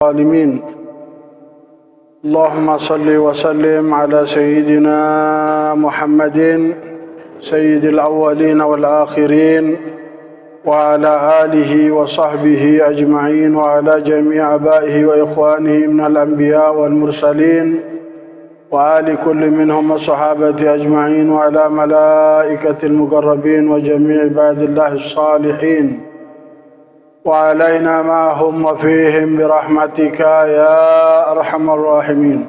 الظالمين اللهم صل وسلم على سيدنا محمد سيد الأولين والآخرين وعلى آله وصحبه أجمعين وعلى جميع آبائه وإخوانه من الأنبياء والمرسلين وآل كل منهم الصحابة أجمعين وعلى ملائكة المقربين وجميع عباد الله الصالحين وعلينا معهم وفيهم برحمتك يا أرحم الراحمين.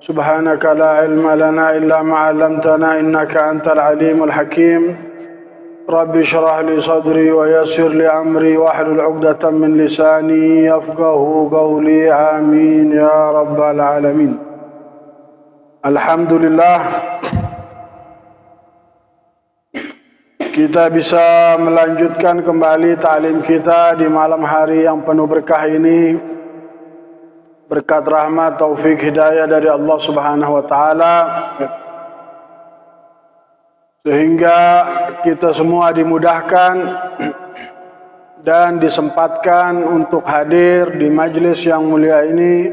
سبحانك لا علم لنا إلا ما علمتنا إنك أنت العليم الحكيم. رب اشرح لي صدري ويسر لي أمري واحلل عقدة من لساني يفقه قولي آمين يا رب العالمين. Alhamdulillah kita bisa melanjutkan kembali ta'lim kita di malam hari yang penuh berkah ini berkat rahmat, taufik, hidayah dari Allah Subhanahu wa taala, sehingga kita semua dimudahkan dan disempatkan untuk hadir di majlis yang mulia ini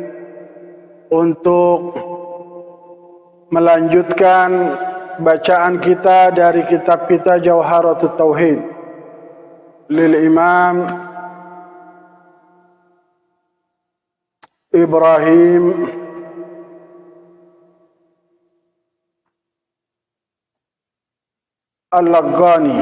untuk melanjutkan bacaan kita dari kitab kita Jawharatut Tauhid lil Imam Ibrahim Al-Laghani,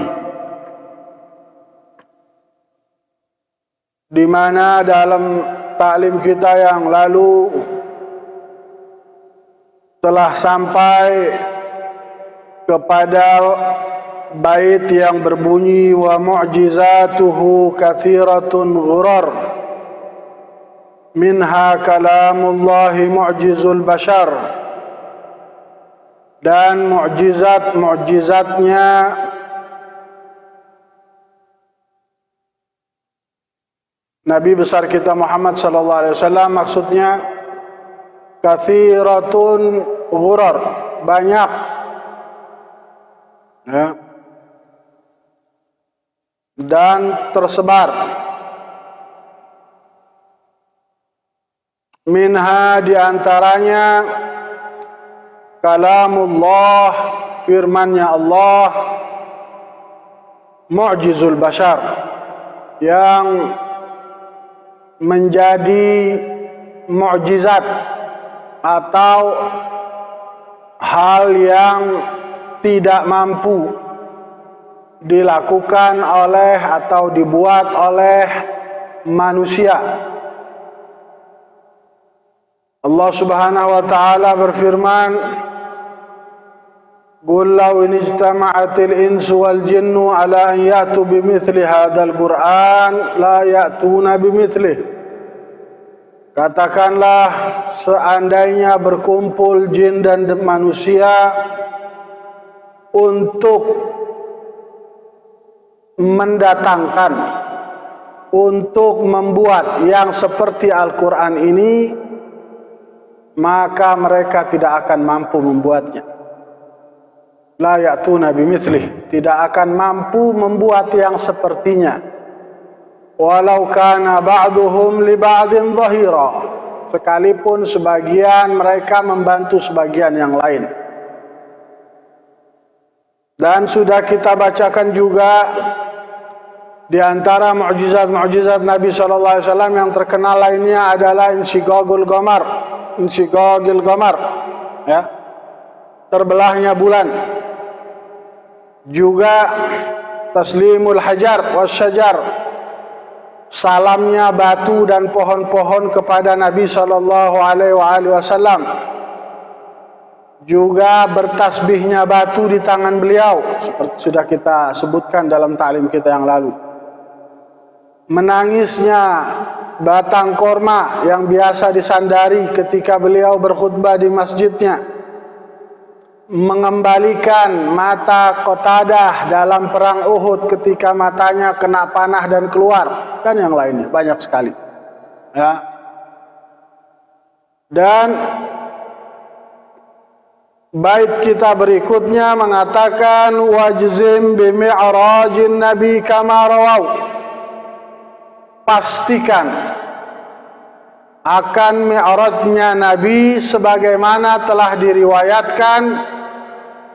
di mana dalam taklim kita yang lalu telah sampai kepada bait yang berbunyi wa mu'jizatuhu katsiratun ghurar minha kalamullahi mu'jizul bashar, dan mu'jizatnya Nabi besar kita Muhammad sallallahu alaihi wasallam, maksudnya katsiratun ghurar, banyak, ya, dan tersebar. Minha, diantaranya kalamullah, firmannya Allah, mu'jizul bashar, yang menjadi mu'jizat atau hal yang tidak mampu dilakukan oleh atau dibuat oleh manusia. Allah Subhanahu wa taala berfirman, "Qul law ijtama'atil insu wal jinnu ala an ya'tu bimithli hadzal Qur'an la ya'tuna bimithlihi." Katakanlah, seandainya berkumpul jin dan manusia untuk mendatangkan, untuk membuat yang seperti Al-Quran ini, maka mereka tidak akan mampu membuatnya. La ya'tuna bimithlihi, tidak akan mampu membuat yang sepertinya. Walau kana ba'duhum li ba'din dhahira, sekalipun sebagian mereka membantu sebagian yang lain. Dan sudah kita bacakan juga di antara mukjizat-mukjizat Nabi sallallahu alaihi wasallam yang terkenal lainnya adalah insyigagul qamar, ya, terbelahnya bulan. Juga taslimul hajar wasyajar, salamnya batu dan pohon-pohon kepada Nabi sallallahu alaihi wasallam. Juga bertasbihnya batu di tangan beliau, seperti sudah kita sebutkan dalam ta'lim kita yang lalu. Menangisnya batang korma yang biasa disandari ketika beliau berkhutbah di masjidnya. Mengembalikan mata Qatadah dalam perang Uhud ketika matanya kena panah dan keluar, dan yang lainnya banyak sekali, ya. Dan bait kita berikutnya mengatakan wajzim bi mi'rajin nabi kama rawau, pastikan akan mi'rajnya Nabi sebagaimana telah diriwayatkan,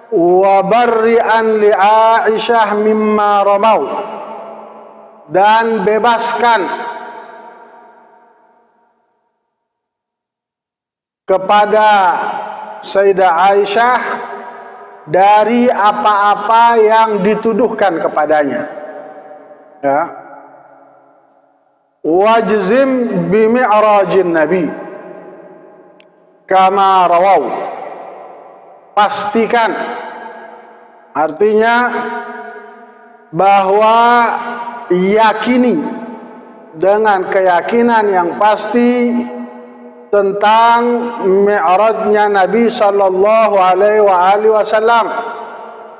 wa barri'an li Aisyah mimma ramau, dan bebaskan kepada Sayyidah Aisyah dari apa-apa yang dituduhkan kepadanya. Ya. Wajzim bi mi'rajin Nabi kama rawau. Pastikan, artinya bahwa yakini dengan keyakinan yang pasti tentang mi'rajnya Nabi sallallahu alaihi wasallam,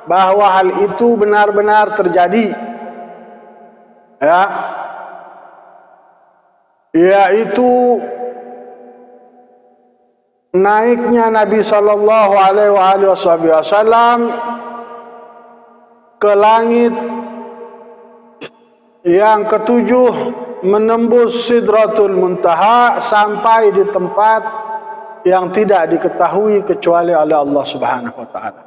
bahwa hal itu benar-benar terjadi, ya, yaitu naiknya Nabi sallallahu alaihi wasallam ke langit yang ketujuh, menembus Sidratul Muntaha sampai di tempat yang tidak diketahui kecuali oleh Allah Subhanahu wa taala.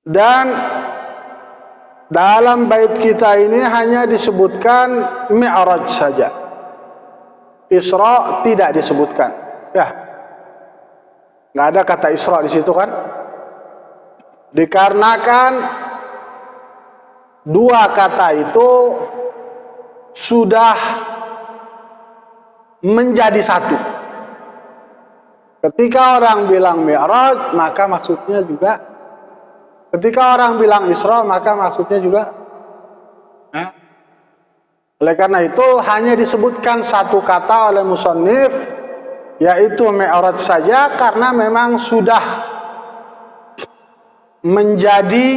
Dan dalam bait kita ini hanya disebutkan Mi'raj saja. Isra tidak disebutkan. Ya. Nggak ada kata Isra di situ kan? Dikarenakan dua kata itu sudah menjadi satu. Ketika orang bilang Mi'raj, maka maksudnya juga, ketika orang bilang Isra, maka maksudnya juga, ya. Oleh karena itu hanya disebutkan satu kata oleh musannif, yaitu Mi'raj saja, karena memang sudah menjadi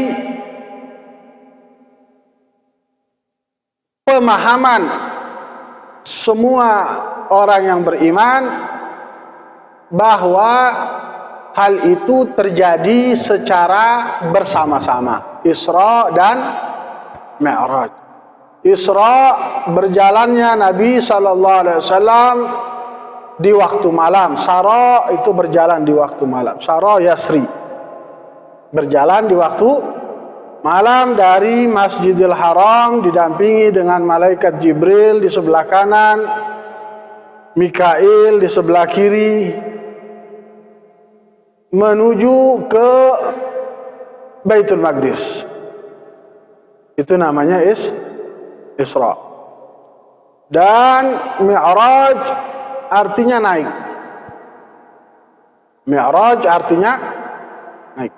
pemahaman semua orang yang beriman bahwa hal itu terjadi secara bersama-sama, Isra dan Mi'raj. Isra berjalannya Nabi SAW di waktu malam. Sara itu berjalan di waktu malam. Sara Yasri, berjalan di waktu malam dari Masjidil Haram didampingi dengan malaikat Jibril di sebelah kanan, Mikail di sebelah kiri, menuju ke Baitul Maqdis. Itu namanya Isra. Dan Mi'raj artinya naik. Mi'raj artinya naik.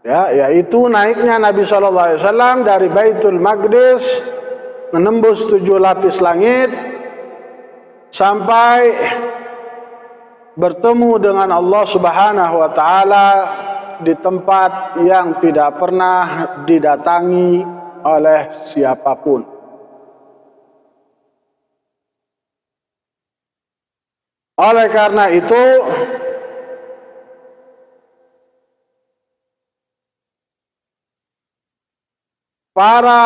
Ya, yaitu naiknya Nabi SAW dari Baitul Maqdis, menembus 7 lapis langit sampai bertemu dengan Allah Subhanahu wa taala di tempat yang tidak pernah didatangi oleh siapapun. Oleh karena itu para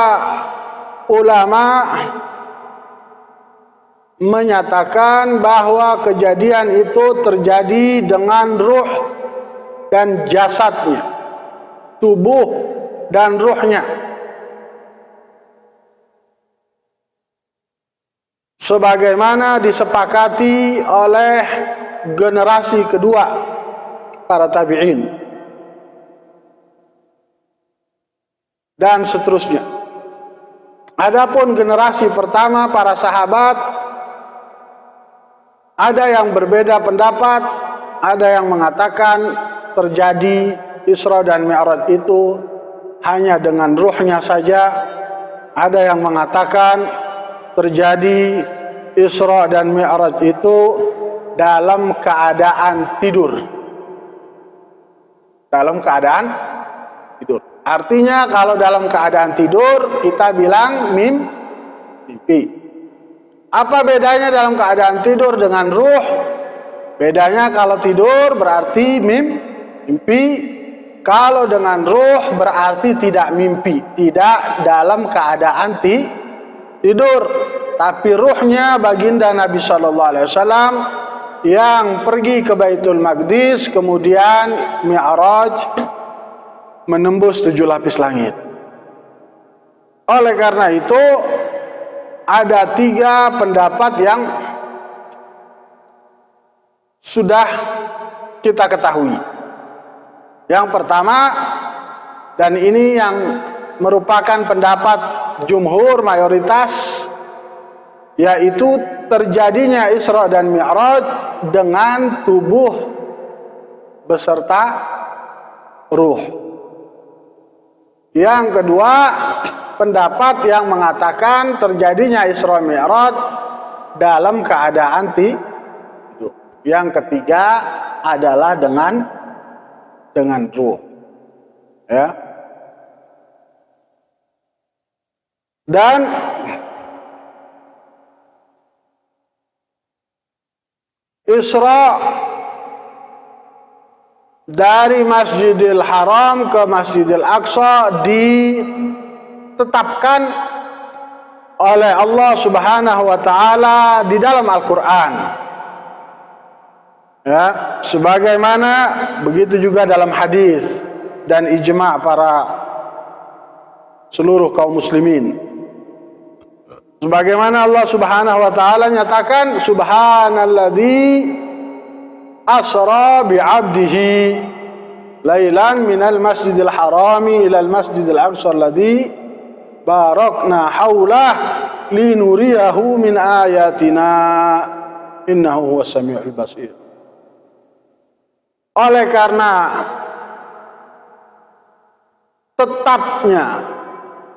ulama menyatakan bahwa kejadian itu terjadi dengan ruh dan jasadnya, tubuh dan ruhnya, sebagaimana disepakati oleh generasi kedua para tabi'in dan seterusnya. Adapun generasi pertama para sahabat, ada yang berbeda pendapat, ada yang mengatakan terjadi Isra dan Mi'raj itu hanya dengan ruhnya saja, ada yang mengatakan terjadi Isra dan Mi'raj itu dalam keadaan tidur. Dalam keadaan tidur. Artinya kalau dalam keadaan tidur kita bilang mimpi. Apa bedanya dalam keadaan tidur dengan ruh? Bedanya kalau tidur berarti mimpi. Kalau dengan ruh berarti tidak mimpi, tidak dalam keadaan tidur. tapi ruhnya baginda Nabi Shallallahu Alaihi Wasallam yang pergi ke Baitul Maqdis, kemudian Mi'raj menembus 7 lapis langit. Oleh karena itu ada 3 pendapat yang sudah kita ketahui. Yang pertama, dan ini yang merupakan pendapat jumhur mayoritas, yaitu terjadinya Isra dan Mi'raj dengan tubuh beserta ruh. Yang kedua, pendapat yang mengatakan terjadinya Isra Mi'raj dalam keadaan tidur. Yang ketiga adalah dengan ruh. Ya. Dan Isra dari Masjidil Haram ke Masjidil Aqsa ditetapkan oleh Allah Subhanahu wa taala di dalam Al-Qur'an. Ya, sebagaimana begitu juga dalam hadis dan ijma' para seluruh kaum muslimin. Sebagaimana Allah Subhanahu wa taala nyatakan, subhanalladzi asra bi'abdihi lailan minal masjidil harami ilal masjidil aqsa alladzi barakna haulah linuriyahu min ayatina innahu huwas samiul basir. Oleh karena tetapnya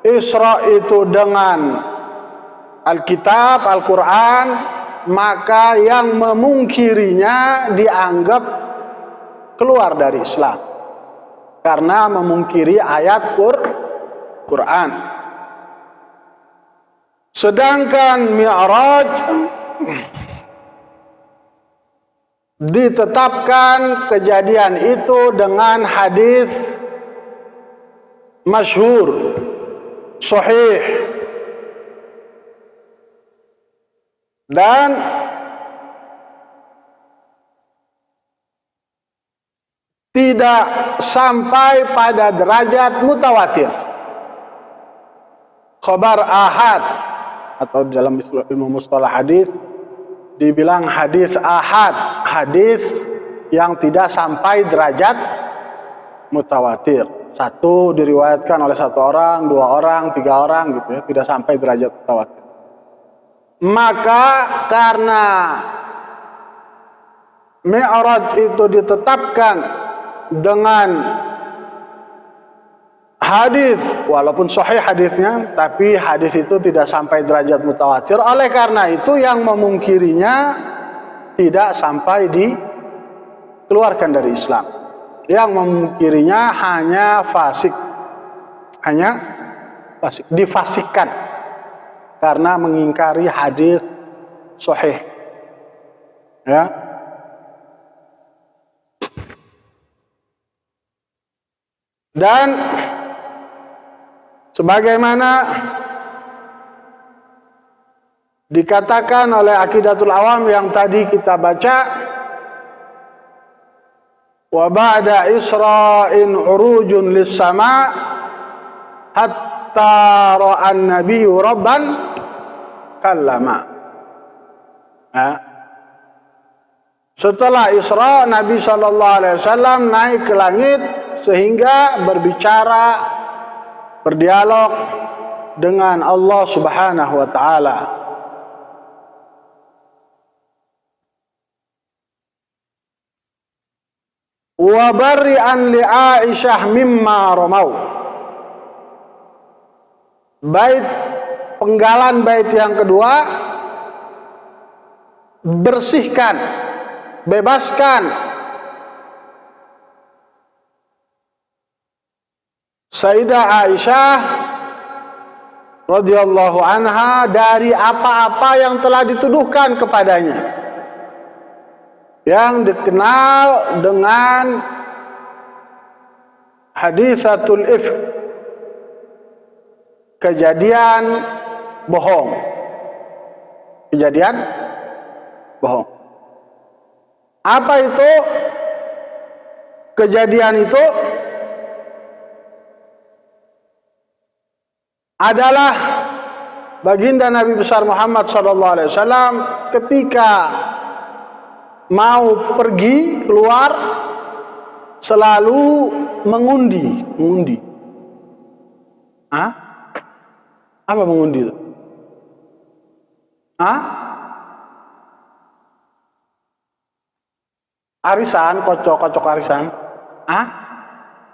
Isra itu dengan Alkitab, Al-Quran, maka yang memungkirinya dianggap keluar dari Islam karena memungkiri ayat Quran. Sedangkan Mi'raj ditetapkan kejadian itu dengan hadis masyhur, sahih, dan tidak sampai pada derajat mutawatir. Khabar ahad atau dalam ilmu mustalah hadis dibilang hadis ahad, hadis yang tidak sampai derajat mutawatir. Satu diriwayatkan oleh 1 orang, 2 orang, 3 orang gitu ya, tidak sampai derajat mutawatir. Maka karena Mi'raj itu ditetapkan dengan hadis, walaupun sahih hadisnya, tapi hadis itu tidak sampai derajat mutawatir. Oleh karena itu yang memungkirinya tidak sampai dikeluarkan dari Islam. Yang memungkirinya hanya fasik, difasikkan karena mengingkari hadis sahih. Ya. Dan sebagaimana dikatakan oleh Aqidatul Awam yang tadi kita baca, wa ba'da isra'in urujun lis-sama hatta ra'an nabiyyu rabban kallama. Setelah Isra, Nabi SAW naik ke langit sehingga berbicara, berdialog dengan Allah Subhanahu wa taala. Wa bari'an li Aisyah mimma ramau. Bait penggalan bait yang kedua, bersihkan, bebaskan Sayyidah Aisyah radhiyallahu anha dari apa-apa yang telah dituduhkan kepadanya, yang dikenal dengan hadisatul ifk, kejadian bohong. kejadian bohong. Apa itu kejadian itu? Adalah baginda Nabi besar Muhammad SAW ketika mau pergi keluar selalu mengundi. Hah? Apa mengundi itu? Hah? Arisan, kocok arisan. Hah?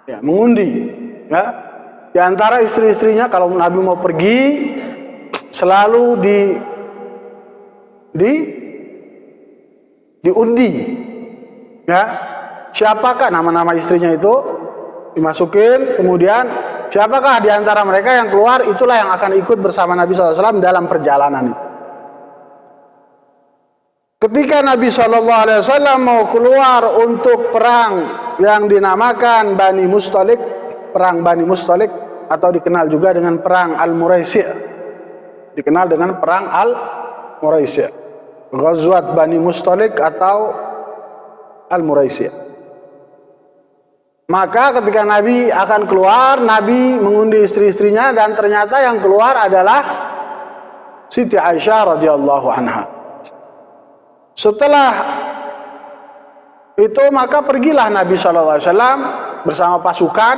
Ya, mengundi. Ya. Di antara istri-istrinya kalau Nabi mau pergi selalu diundi. Ya. Siapakah nama-nama istrinya itu dimasukin, kemudian siapakah di antara mereka yang keluar, itulah yang akan ikut bersama Nabi SAW dalam perjalanan itu. Ketika Nabi SAW mau keluar untuk perang yang dinamakan Bani Mustalik, perang Bani Mustalik, atau dikenal juga dengan perang Al-Muraisi', dikenal dengan perang Al-Muraisi', Ghazwat Bani Mustalik atau Al-Muraisi'. Maka ketika Nabi akan keluar, Nabi mengundi istri-istrinya, dan ternyata yang keluar adalah Siti Aisyah radhiyallahu anha. Setelah itu maka pergilah Nabi SAW bersama pasukan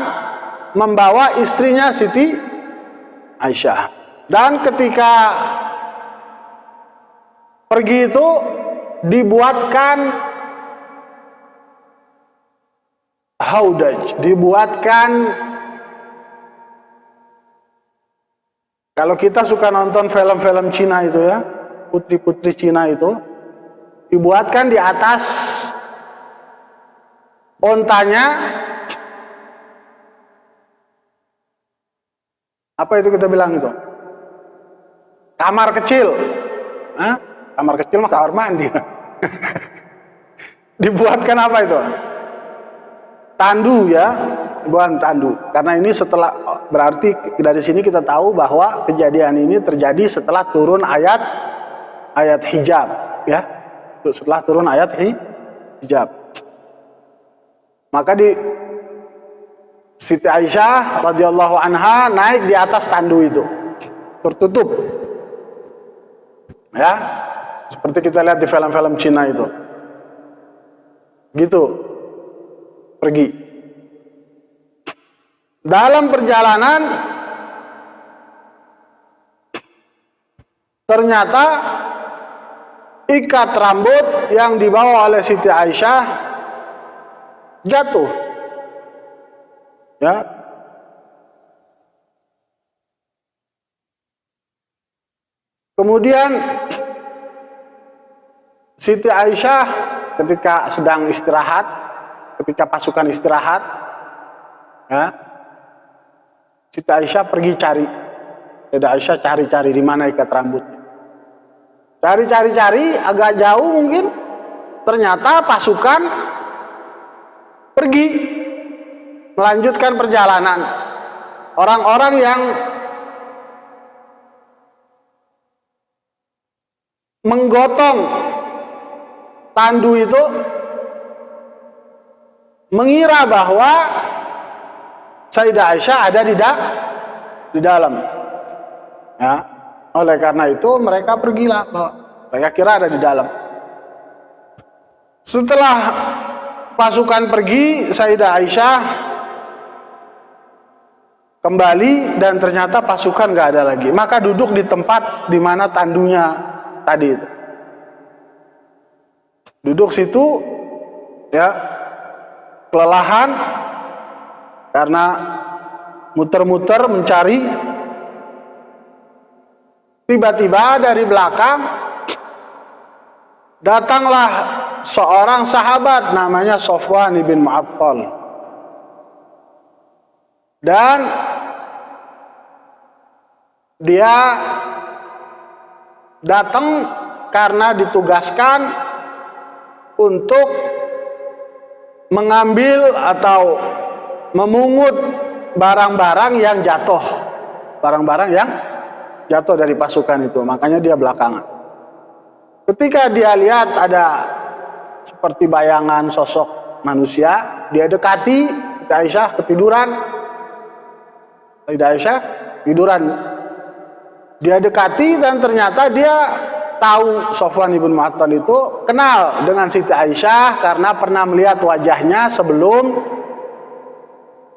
membawa istrinya Siti Aisyah. Dan ketika pergi itu dibuatkan haudaj, dibuatkan, kalau kita suka nonton film-film Cina itu ya, putri-putri Cina itu dibuatkan di atas ontanya. Apa itu kita bilang itu? Kamar kecil. Hah? Kamar kecil mah kamar mandi. Dibuatkan apa itu? Tandu ya, bukan tandu. Karena ini setelah, berarti dari sini kita tahu bahwa kejadian ini terjadi setelah turun ayat hijab ya. Setelah turun ayat hijab. Maka Siti Aisyah radhiyallahu anha naik di atas tandu itu, tertutup. Ya, seperti kita lihat di film-film Cina itu. Gitu. Pergi. Dalam perjalanan ternyata ikat rambut yang dibawa oleh Siti Aisyah jatuh. Ya. Kemudian Siti Aisyah ketika sedang istirahat, ketika pasukan istirahat, ya, Siti Aisyah pergi cari. Siti Aisyah cari-cari di mana ikat rambutnya. Cari-cari agak jauh mungkin, ternyata pasukan pergi melanjutkan perjalanan. Orang-orang yang menggotong tandu itu mengira bahwa Sayyidah Aisyah ada di dalam. Ya. Oleh karena itu mereka pergilah, mereka kira ada di dalam. Setelah pasukan pergi, Sayyidah Aisyah kembali dan ternyata pasukan nggak ada lagi. Maka duduk di tempat di mana tandunya tadi itu. Duduk situ, ya, kelelahan karena muter-muter mencari. Tiba-tiba dari belakang datanglah seorang sahabat namanya Safwan bin Mu'attal. Dan dia datang karena ditugaskan untuk mengambil atau memungut barang-barang yang jatuh. Barang-barang yang jatuh dari pasukan itu. Makanya dia belakangan. Ketika dia lihat ada seperti bayangan sosok manusia, dia dekati Siti Aisyah ketiduran. Siti Aisyah tiduran. Dia dekati dan ternyata dia tahu Sofwan ibn Mu'attal itu kenal dengan Siti Aisyah karena pernah melihat wajahnya sebelum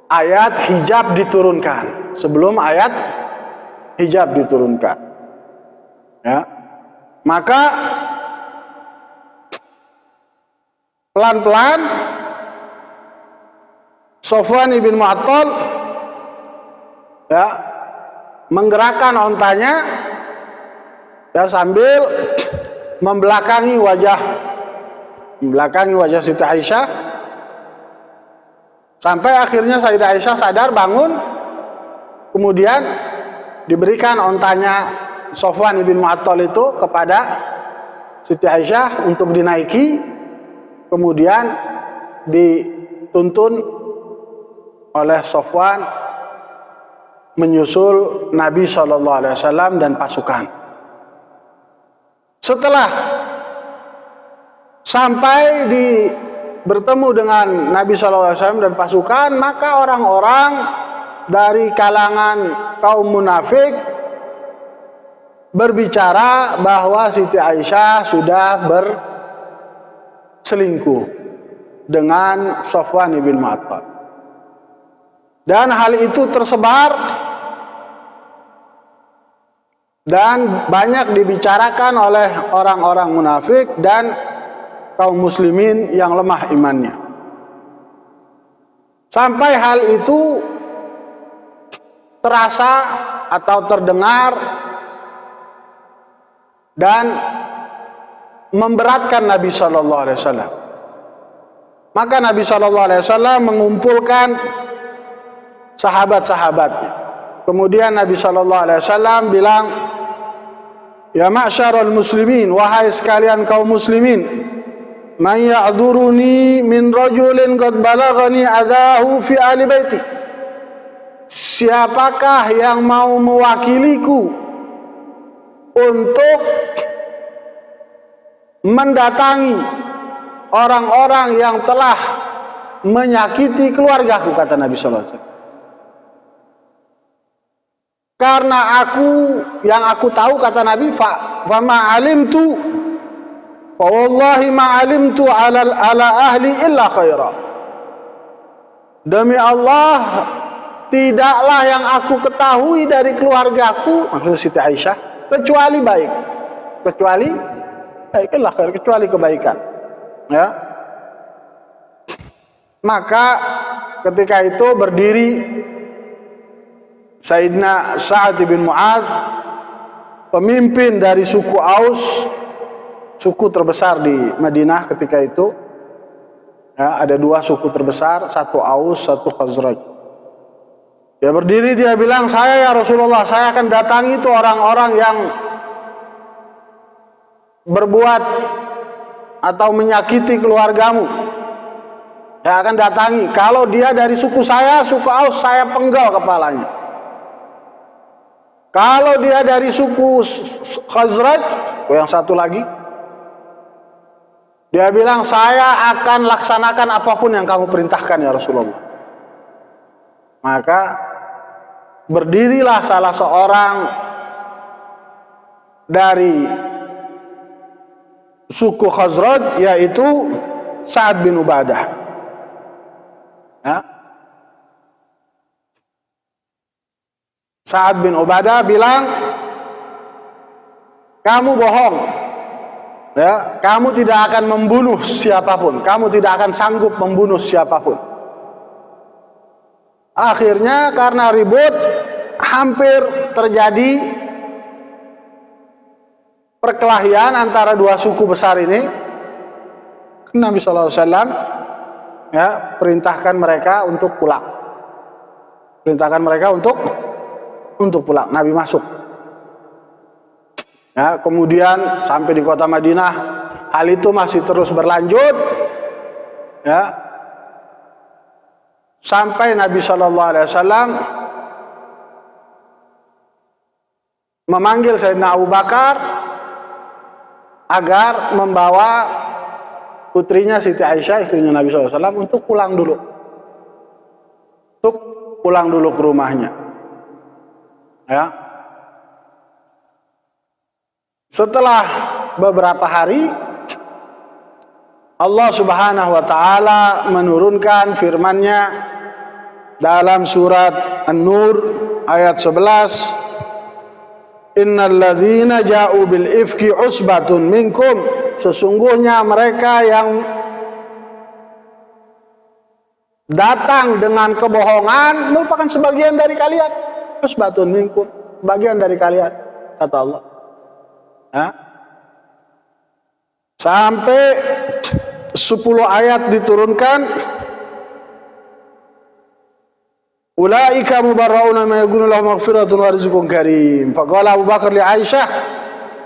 ayat hijab diturunkan. Sebelum ayat hijab diturunkan. Ya. Maka pelan-pelan Sofwan ibn Mu'attal ya menggerakkan ontanya ya sambil membelakangi wajah Siti Aisyah sampai akhirnya Sayyidah Aisyah sadar bangun, kemudian diberikan ontanya Sofwan ibn Mu'attal itu kepada Siti Aisyah untuk dinaiki, kemudian dituntun oleh Sofwan menyusul Nabi SAW dan pasukan. Setelah sampai bertemu dengan Nabi SAW dan pasukan, maka orang-orang dari kalangan kaum munafik berbicara bahwa Siti Aisyah sudah berselingkuh dengan Sofwan ibn Mu'attal. Dan hal itu tersebar dan banyak dibicarakan oleh orang-orang munafik dan kaum muslimin yang lemah imannya. Sampai hal itu terasa atau terdengar dan memberatkan Nabi Shallallahu Alaihi Wasallam. Maka Nabi Shallallahu Alaihi Wasallam mengumpulkan sahabat-sahabatnya. Kemudian Nabi Shallallahu Alaihi Wasallam bilang, ya ma'syarul muslimin, wahai sekalian kaum muslimin, man ya'duruni min rajulin qad balaghani adahu fi ahli baiti. Siapakah yang mau mewakiliku untuk mendatangi orang-orang yang telah menyakiti keluargaku, kata Nabi sallallahu alaihi wasallam. Karena aku tahu, kata Nabi, fa ma alimtu fa wallahi ma alimtu ala ahli illa khaira. Demi Allah, tidaklah yang aku ketahui dari keluargaku, maksud Siti Aisyah, kecuali baik. Kecuali baik, illa khair, kecuali kebaikan. Ya. Maka ketika itu berdiri Sayyidina Sa'ad bin Mu'adz, pemimpin dari suku Aus, suku terbesar di Madinah ketika itu. Ya, ada dua suku terbesar, satu Aus, satu Khazraj. Dia berdiri, dia bilang, saya ya Rasulullah, saya akan datangi itu orang-orang yang berbuat atau menyakiti keluargamu. Saya akan datangi. Kalau dia dari suku saya, suku Aus, saya penggal kepalanya. Kalau dia dari suku Khazraj, yang satu lagi, dia bilang, saya akan laksanakan apapun yang kamu perintahkan ya Rasulullah. Maka berdirilah salah seorang dari suku Khazraj, yaitu Sa'ad bin Ubadah. Ya. Sa'ad bin Ubadah bilang, kamu bohong. Ya, kamu tidak akan membunuh siapapun. Kamu tidak akan sanggup membunuh siapapun. Akhirnya karena ribut, hampir terjadi perkelahian antara dua suku besar ini. Nabi SAW ya, perintahkan mereka untuk pulang. Perintahkan mereka untuk pulang. Nabi masuk. Ya, kemudian sampai di kota Madinah, hal itu masih terus berlanjut. Ya, sampai Nabi Shallallahu Alaihi Wasallam memanggil Sayyidina Abu Bakar agar membawa putrinya Siti Aisyah, istrinya Nabi SAW, untuk pulang dulu. Untuk pulang dulu ke rumahnya. Ya. Setelah beberapa hari, Allah Subhanahu wa taala menurunkan firman-Nya dalam surat An-Nur ayat 11. Innal ladzina ja'u bil ifki usbatun minkum, sesungguhnya mereka yang datang dengan kebohongan merupakan sebagian dari kalian. Usbatun minkum, bagian dari kalian, kata Allah. Ya. Sampai 10 ayat diturunkan. Ulaika mubarrauna ma yakunu lahum maghfiratun wa rizqun karim. Faqala Abu Bakar li Aisyah,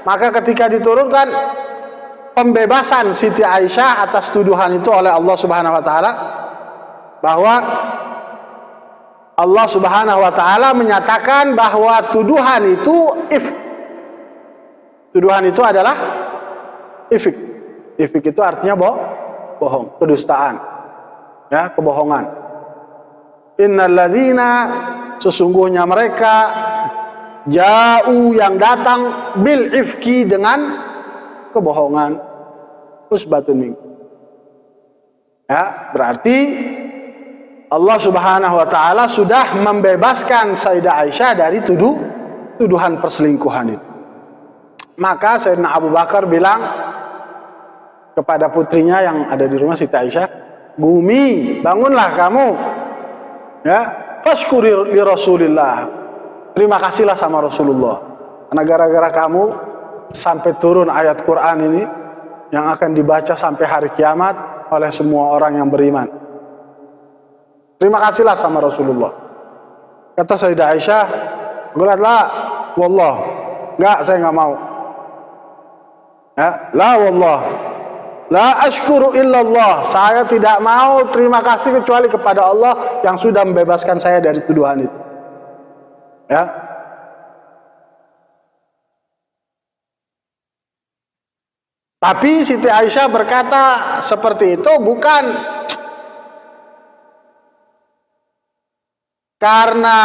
maka ketika diturunkan pembebasan Siti Aisyah atas tuduhan itu oleh Allah Subhanahu wa taala, bahwa Allah Subhanahu wa taala menyatakan bahwa tuduhan itu tuduhan itu adalah ifk. Ifk itu artinya bohong, kedustaan. Ya, kebohongan. Innalladzina, sesungguhnya mereka, ja'u yang datang, bil ifki dengan kebohongan, usbatun minkum. Ya, berarti Allah Subhanahu wa taala sudah membebaskan Sayyidah Aisyah dari tuduhan perselingkuhan itu. Maka Sayyidina Abu Bakar bilang kepada putrinya yang ada di rumah Siti Aisyah, "Bumi, bangunlah kamu. Ya, fashkuri li Rasulillah. Terima kasihlah sama Rasulullah. Karena gara-gara kamu sampai turun ayat Quran ini yang akan dibaca sampai hari kiamat oleh semua orang yang beriman. Terima kasihlah sama Rasulullah." Kata Sayyidah Aisyah, "La, wallah. Enggak, saya enggak mau." Ya, la wallah. La ashkuru illallah, saya tidak mau terima kasih kecuali kepada Allah yang sudah membebaskan saya dari tuduhan itu. Ya. Tapi Siti Aisyah berkata seperti itu bukan karena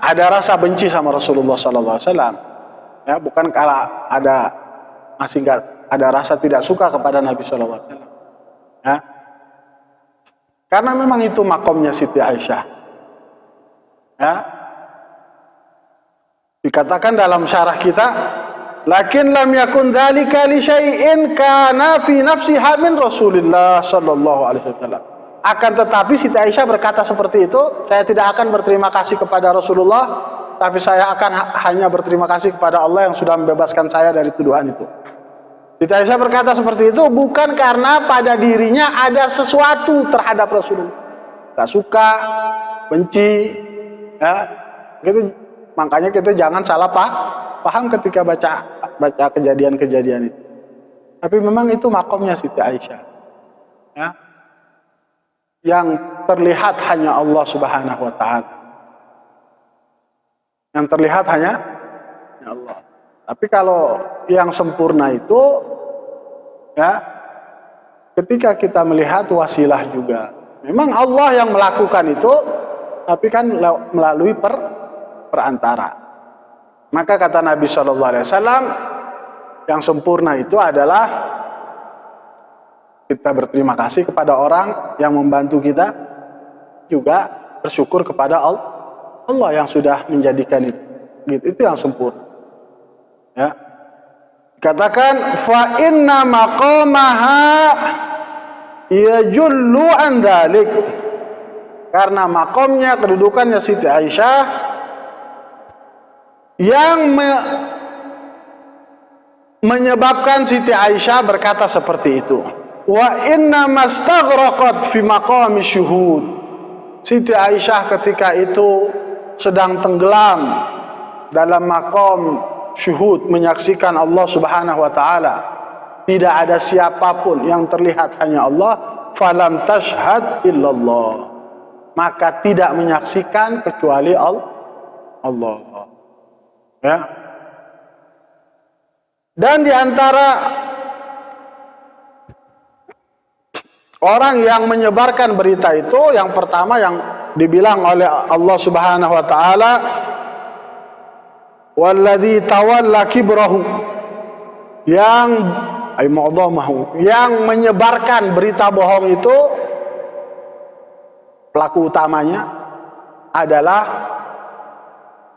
ada rasa benci sama Rasulullah SAW. Ya, bukan karena masih enggak ada rasa tidak suka kepada Nabi SAW. Ya. Karena memang itu makomnya Siti Aisyah. Ya. Dikatakan dalam syarah kita, lakin lam yakun dzalika li syai'in kana fi nafsiha min Rasulillah sallallahu alaihi wasallam. Akan tetapi Siti Aisyah berkata seperti itu, saya tidak akan berterima kasih kepada Rasulullah, tapi saya akan hanya berterima kasih kepada Allah yang sudah membebaskan saya dari tuduhan itu. Siti Aisyah berkata seperti itu bukan karena pada dirinya ada sesuatu terhadap Rasulullah, tak suka, benci, ya. Gitu. Makanya kita jangan salah paham ketika baca kejadian-kejadian itu. Tapi memang itu makomnya Siti Aisyah, ya. Yang terlihat hanya Allah Subhanahu wa taala. Yang terlihat hanya Allah. Tapi kalau yang sempurna itu, ya, ketika kita melihat wasilah juga. Memang Allah yang melakukan itu, tapi kan melalui perantara. Maka kata Nabi SAW, yang sempurna itu adalah kita berterima kasih kepada orang yang membantu kita, juga bersyukur kepada Allah yang sudah menjadikan itu. Itu yang sempurna. Ya. Katakan fa inna maqamaha yajullu an dzalik. Karena makomnya, kedudukannya Siti Aisyah yang menyebabkan Siti Aisyah berkata seperti itu. Wa inna mastaghraqat fi maqami syuhud. Siti Aisyah ketika itu sedang tenggelam dalam makom syuhud, menyaksikan Allah Subhanahu wa taala. Tidak ada siapapun yang terlihat, hanya Allah. Falam tashhad illallah. Maka tidak menyaksikan kecuali Allah. Ya. Dan di antara orang yang menyebarkan berita itu, yang pertama yang dibilang oleh Allah Subhanahu wa taala, walladzi tawalla kibrahu, yang menyebarkan berita bohong itu, pelaku utamanya adalah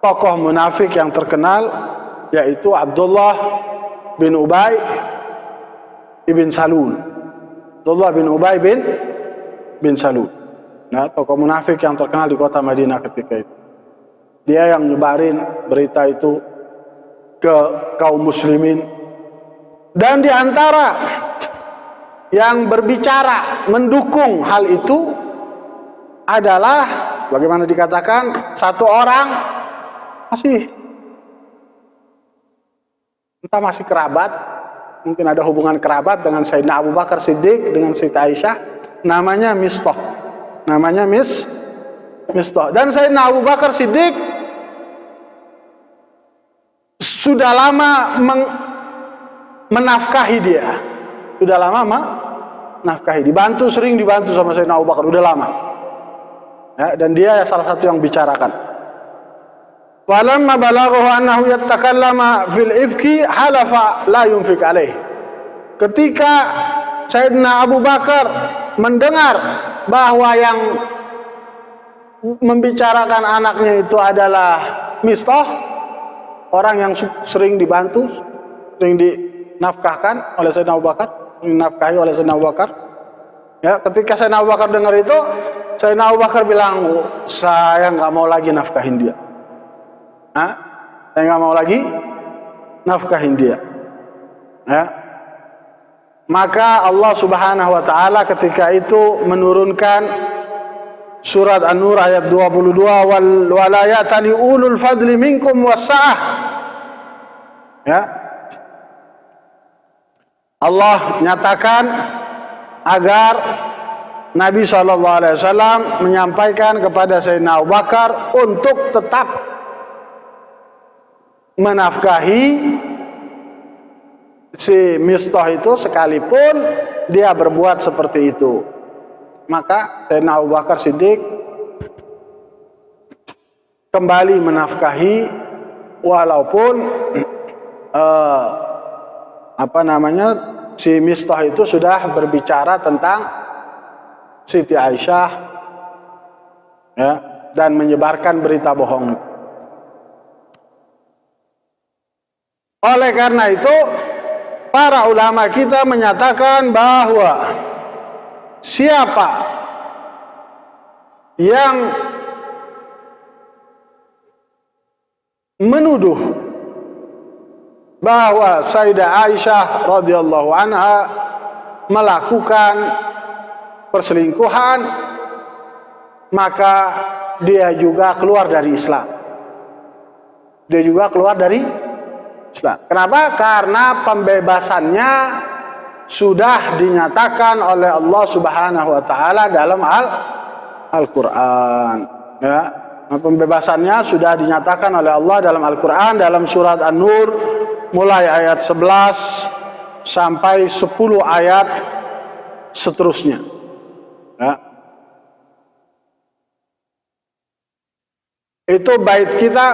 tokoh munafik yang terkenal, yaitu Abdullah bin Ubay bin Salul. Abdullah bin Ubay bin Salul. Nah, tokoh munafik yang terkenal di kota Madinah ketika itu. Dia yang nyebarin berita itu ke kaum muslimin. Dan di antara yang berbicara mendukung hal itu adalah, bagaimana dikatakan, satu orang masih kerabat, mungkin ada hubungan kerabat dengan Sayyidina Abu Bakar Siddiq, dengan Siti Aisyah, namanya Mistah. Dan Sayyidina Abu Bakar Siddiq sudah lama menafkahi dia. Sudah lama menafkahi, sering dibantu sama Sayyidina Abu Bakar, udah lama. Ya, dan dia salah satu yang bicarakan. Walamma balaghahu annahu yatakallama fil ifki halafa la yunfik alaih. Ketika Sayyidina Abu Bakar mendengar bahwa yang membicarakan anaknya itu adalah Mistah, orang yang sering dibantu, sering dinafkahkan oleh Sayyidina Abu Bakar, dinafkahi oleh Sayyidina Abu Bakar. Ya, ketika Sayyidina Abu Bakar dengar itu, Sayyidina Abu Bakar bilang, saya nggak mau lagi nafkahin dia. Saya nggak mau lagi nafkahin dia. Ya. Maka Allah Subhanahu wa taala ketika itu menurunkan surat An-Nur ayat 22, wala ya'tali ulul fadli minkum was-sa'ah. Ya. Allah nyatakan agar Nabi SAW menyampaikan kepada Sayyidina Abu Bakar untuk tetap menafkahi si Mistah itu sekalipun dia berbuat seperti itu. Maka Sayyidina Abu Bakar Siddiq kembali menafkahi, walaupun si Mistah itu sudah berbicara tentang Siti Aisyah, ya, dan menyebarkan berita bohong. Oleh karena itu, para ulama kita menyatakan bahwa siapa yang menuduh bahwa Sayyidah Aisyah radhiyallahu anha melakukan perselingkuhan, maka dia juga keluar dari Islam. Kenapa? Karena pembebasannya sudah dinyatakan oleh Allah Subhanahu wa taala dalam Al-Qur'an. Ya. Pembebasannya sudah dinyatakan oleh Allah dalam Al-Qur'an, dalam surat An-Nur mulai ayat 11 sampai 10 ayat seterusnya. Ya. Itu bait kita,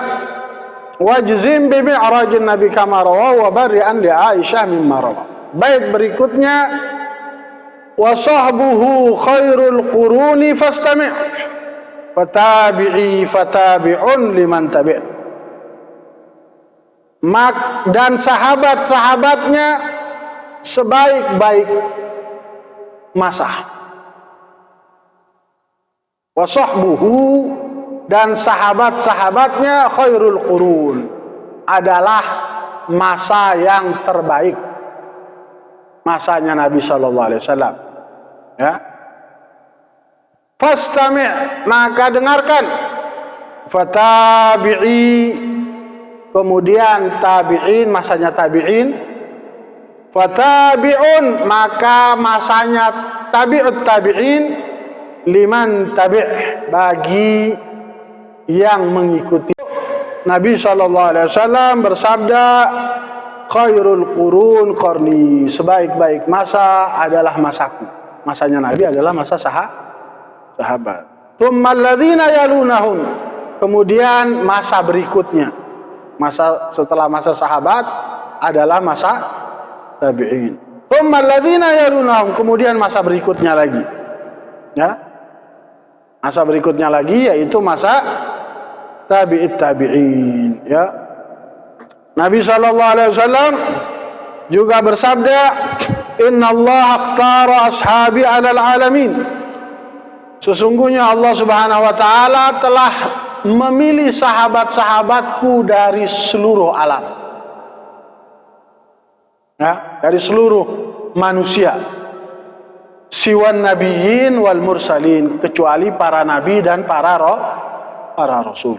wajzim bi mi'rajin nabi kama rawa wa bari'an li Aisyah mimma rawa. Bait berikutnya, wa sahbuhu khairul quruni fastami' fatabi'i fatabi'un liman tabi'. Dan sahabat-sahabatnya sebaik-baik masa. Wa sahbuhu, dan sahabat-sahabatnya khairul qurun, adalah masa yang terbaik, masanya Nabi sallallahu alaihi wasallam. Ya. Fastami', maka dengarkan. Fatabi'i, kemudian tabi'in, masanya tabi'in. Fatabi'un, maka masanya tabi'ut tabi'in. Liman tabi', bagi yang mengikuti. Nabi SAW bersabda, khairul qurun qarni, sebaik-baik masa adalah masaku. Masanya Nabi adalah masa sahabat. Tsummal ladzina yalunahum, kemudian masa berikutnya, masa setelah masa sahabat adalah masa tabi'in. Tsummal ladzina yalunahum, kemudian masa berikutnya lagi. Ya. Masa berikutnya lagi yaitu masa tabi'it tabi'in, ya. Nabi SAW juga bersabda, Inna Allah akhtara ashabi alal alamin. Sesungguhnya Allah Subhanahu wa ta'ala telah memilih sahabat-sahabatku dari seluruh alam, ya, dari seluruh manusia. Siwan nabiyyin wal mursalin, kecuali para nabi dan para rasul,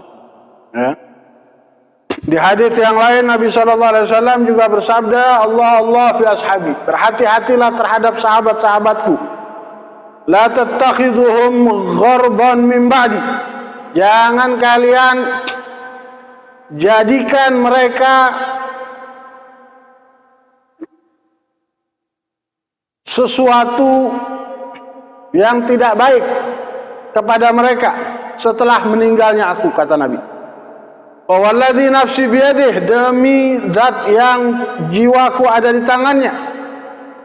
ya. Di hadits yang lain Nabi SAW juga bersabda, Allah fi ashabi, berhati-hatilah terhadap sahabat-sahabatku. La tattakhiduhum ghardan min ba'di, jangan kalian jadikan mereka sesuatu yang tidak baik kepada mereka setelah meninggalnya aku, kata Nabi. Walladzi nafsi biyadih, demi zat yang jiwaku ada di tangannya,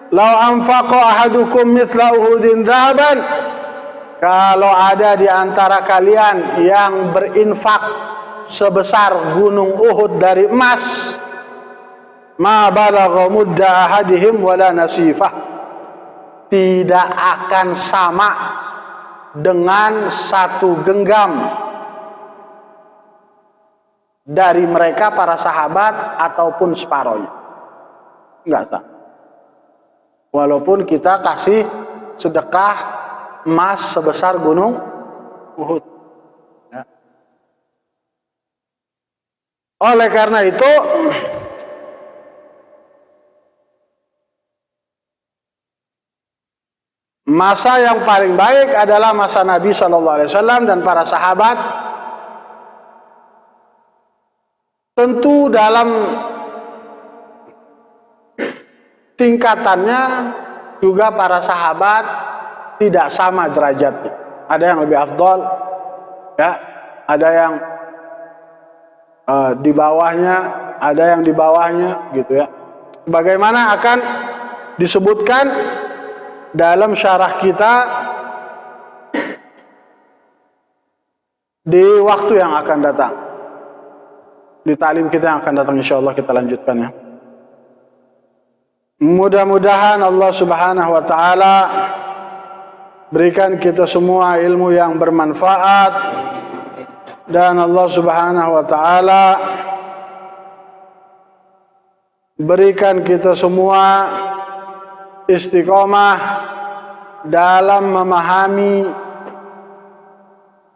lau anfaqa ahadukum mithla uhudin dhahaban, kalau ada di antara kalian yang berinfak sebesar gunung Uhud dari emas, ma balagha mudda ahadihim wala nasifah, tidak akan sama dengan satu genggam dari mereka para sahabat ataupun separohnya. Enggak sama. Walaupun kita kasih sedekah emas sebesar gunung Uhud, ya. Oleh karena itu masa yang paling baik adalah masa Nabi SAW dan para sahabat. Tentu dalam tingkatannya juga para sahabat tidak sama derajatnya. Ada yang lebih afdal, ya, ada yang di bawahnya, ada yang di bawahnya, gitu ya. Bagaimana akan disebutkan dalam syarah kita di waktu yang akan datang. Di ta'lim kita yang akan datang, insyaallah kita lanjutkan, ya. Mudah-mudahan Allah Subhanahu wa ta'ala berikan kita semua ilmu yang bermanfaat, dan Allah Subhanahu wa ta'ala berikan kita semua istiqomah dalam memahami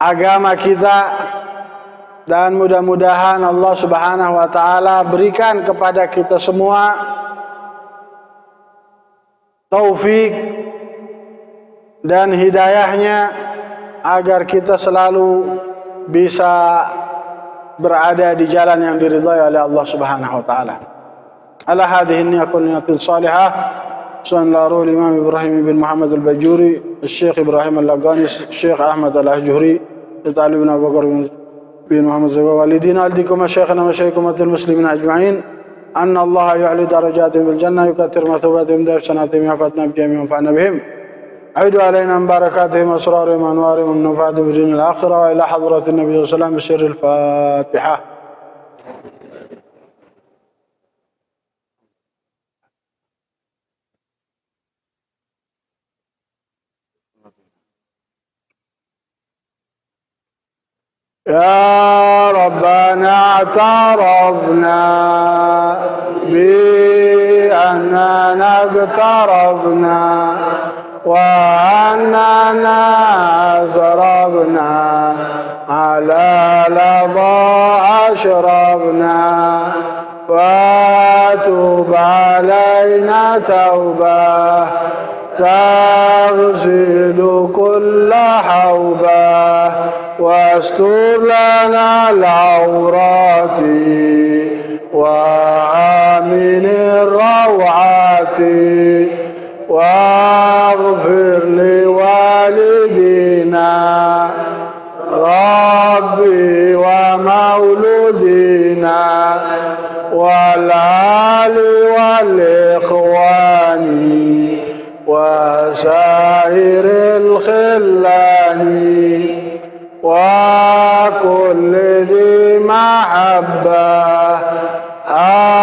agama kita. Dan mudah-mudahan Allah Subhanahu wa ta'ala berikan kepada kita semua taufik dan hidayahnya agar kita selalu bisa berada di jalan yang diridhai oleh Allah Subhanahu wa ta'ala. Ala hadhihi niyatin salihah, sallallahu Imam Ibrahim bin Muhammad al-Bajuri, Syekh Ibrahim al-Lagani, Syekh Ahmad al-Ahjuhri, Talib bin Abu Bakar bin Muhammad Zawa walidina aldikum masyayikhna masyayikhukum muslimin ajma'in, anna Allah ya'li darajatihim bil jannah yukaththir mathubatihim dar sanatihim yafatna bihim yanfa'na bihim aidu alaina barakatihim asrarihim anwarihim nafatihim fi dunya al-akhirah wa ila hadratin nabiy sallallahu alaihi wasallam bi sirril Fatihah. يا ربنا اعترفنا بأننا اقتربنا وأننا أسربنا على لظى أشربنا وتوب علينا توبة تغسل كل حوبة واستر لنا العورات وآمن الروعات واغفر لوالدينا ربي ومولودينا والآل والإخوان وسائر الخلان وكل ذي محبة